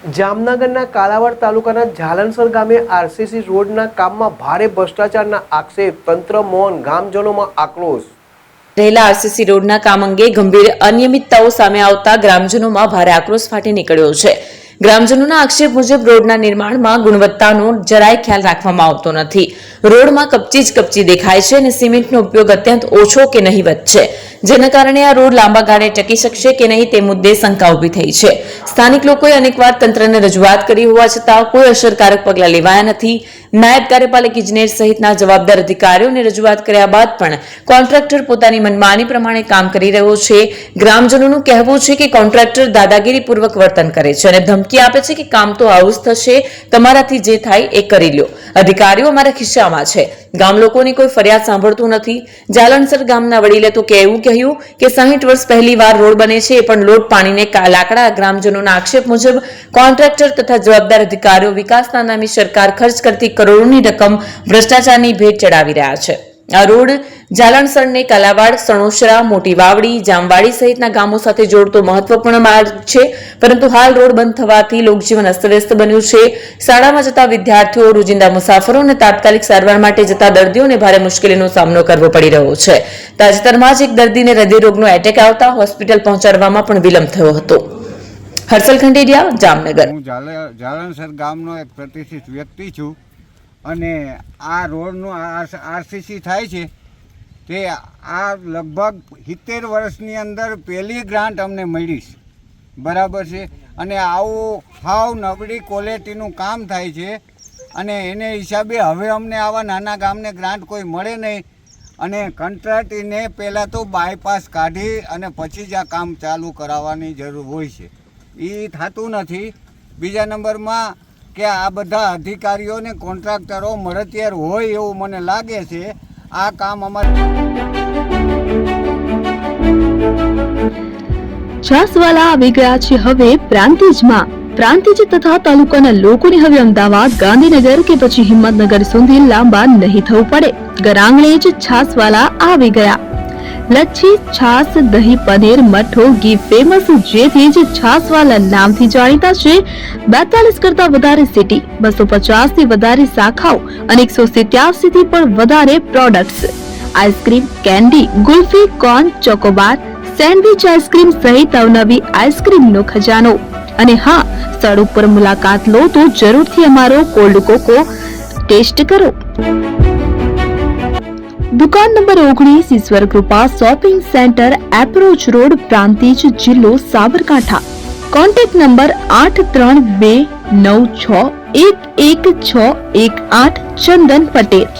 જામનગરના કાલાવાડ તાલુકાના ઝાલણસર ગામે આરસીસી રોડના કામમાં ભારે ભ્રષ્ટાચારના આક્ષેપ, તંત્ર મૌન, ગામજનોમાં આક્રોશ। રહેલા આરસીસી રોડના કામ અંગે ગંભીર અનિયમિતતાઓ સામે આવતા ગ્રામજનોમાં ભારે આક્રોશ ફાટી નીકળ્યો છે। ગ્રામજનોના આક્ષેપ મુજબ રોડના નિર્માણમાં ગુણવત્તાનો જરાય ખ્યાલ રાખવામાં આવતો નથી। રોડમાં કપચી દેખાય છે અને સિમેન્ટનો ઉપયોગ અત્યંત ઓછો કે નહિવત છે, જેના કારણે આ રોડ લાંબા ગાળે ટકી શકશે કે નહીં તે મુદ્દે શંકા ઊભી થઈ છે। સ્થાનિક લોકોએ અનેકવાર તંત્રને રજૂઆત કરી હોવા છતાં કોઈ અસરકારક પગલાં લેવાયા નથી। નાયબ કાર્યપાલક ઇજનેર સહિતના જવાબદાર અધિકારીઓને રજૂઆત કર્યા બાદ પણ કોન્ટ્રાક્ટર પોતાની મનમાની પ્રમાણે કામ કરી રહ્યો છે। ગ્રામજનોનું કહેવું છે કે કોન્ટ્રાક્ટર દાદાગીરીપૂર્વક વર્તન કરે છે અને ધમકી આપે છે કે કામ તો આવું જ થશે, તમારાથી જે થાય એ કરી લ્યો, અધિકારીઓ અમારા ખિસ્સામાં છે। ગામ લોકોની કોઈ ફરિયાદ સાંભળતું નથી। ઝાલણસર ગામના વડીલે તો એવું કહ્યું કે 60 વર્ષ પહેલી વાર રોડ બને છે, એ પણ લોટ પાણીને લાકડા। ગ્રામજનોના આક્ષેપ મુજબ કોન્ટ્રાક્ટર તથા જવાબદાર અધિકારીઓ વિકાસના નામે સરકાર ખર્ચ કરતી કરોડોની રકમ ભ્રષ્ટાચારની ભેટ ચડાવી રહ્યા છે। આ રોડ ઝાલણસરને કાલાવાડ, સણોસરા, મોટી વાવડી, જામવાડી સહિતના ગામો સાથે જોડતો મહત્વપૂર્ણ માર્ગ છે, પરંતુ હાલ રોડ બંધ થવાથી લોકજીવન અસ્તવ્યસ્ત બન્યું છે। શાળામાં જતા વિદ્યાર્થીઓ, રોજિંદા મુસાફરો અને તાત્કાલિક સારવાર માટે જતા દર્દીઓને ભારે મુશ્કેલીનો સામનો કરવો પડી રહ્યો છે। તાજેતરમાં જ એક દર્દીને હૃદયરોગનો એટેક આવતા હોસ્પિટલ પહોંચાડવામાં પણ વિલંબ થયો હતો। હર્ષલ ખંડેરિયા, જામનગર। હું ઝાલણસર ગામનો એક પ્રતિષ્ઠિત વ્યક્તિ છું અને આ રોડનું આરસીસી થાય છે તે આ લગભગ 70 વર્ષની અંદર પહેલી ગ્રાન્ટ અમને મળી છે, બરાબર છે। અને આવું હાવ નબળી ક્વોલિટીનું કામ થાય છે અને એને હિસાબે હવે અમને આવા નાના ગામને ગ્રાન્ટ કોઈ મળે નહીં અને કંટ્રાટીને પહેલાં તો બાયપાસ કાઢી અને પછી જ આ કામ ચાલુ કરાવવાની જરૂર હોય છે, એ થતું નથી। બીજા નંબરમાં કે આ બધા અધિકારીઓ ને કોન્ટ્રાક્ટરો મળતિયાર હોય એવું મને લાગે છે। આ કામ અમારે છાસવાલા આવી ગયા છે હવે પ્રાંતિજમાં। પ્રાંતિજ તથા તાલુકાના લોકોને હવે અમદાવાદ, ગાંધીનગર કે પછી હિંમતનગર સુધી લાંબા નહીં થવું પડે। ઘર આંગણે જ છાસવાલા આવી ગયા। લચ્છી, છાસ, દહીં, પનીર, મઠો, ઘી ફેમસ, જેથી જ છાસવાલા નામથી જાણીતા છે। 42 કરતા વધારે સિટી, 250 થી વધારે શાખાઓ અને 187 થી પણ વધારે products. Ice cream, candy, kulfi, corn, Chocobar, sandwich ice cream સહિત અવનવી આઈસ્ક્રીમનો ખજાનો। અને હા, સ્થળ ઉપર મુલાકાત લો તો જરૂરથી અમારો કોલ્ડ કોકો ટેસ્ટ કરો। દુકાન number 19, Ishwar Krupa shopping centre, approach road, Prantij, જિલ્લો સાબરકાંઠા। Contact number 8329611618, Chandan Patel.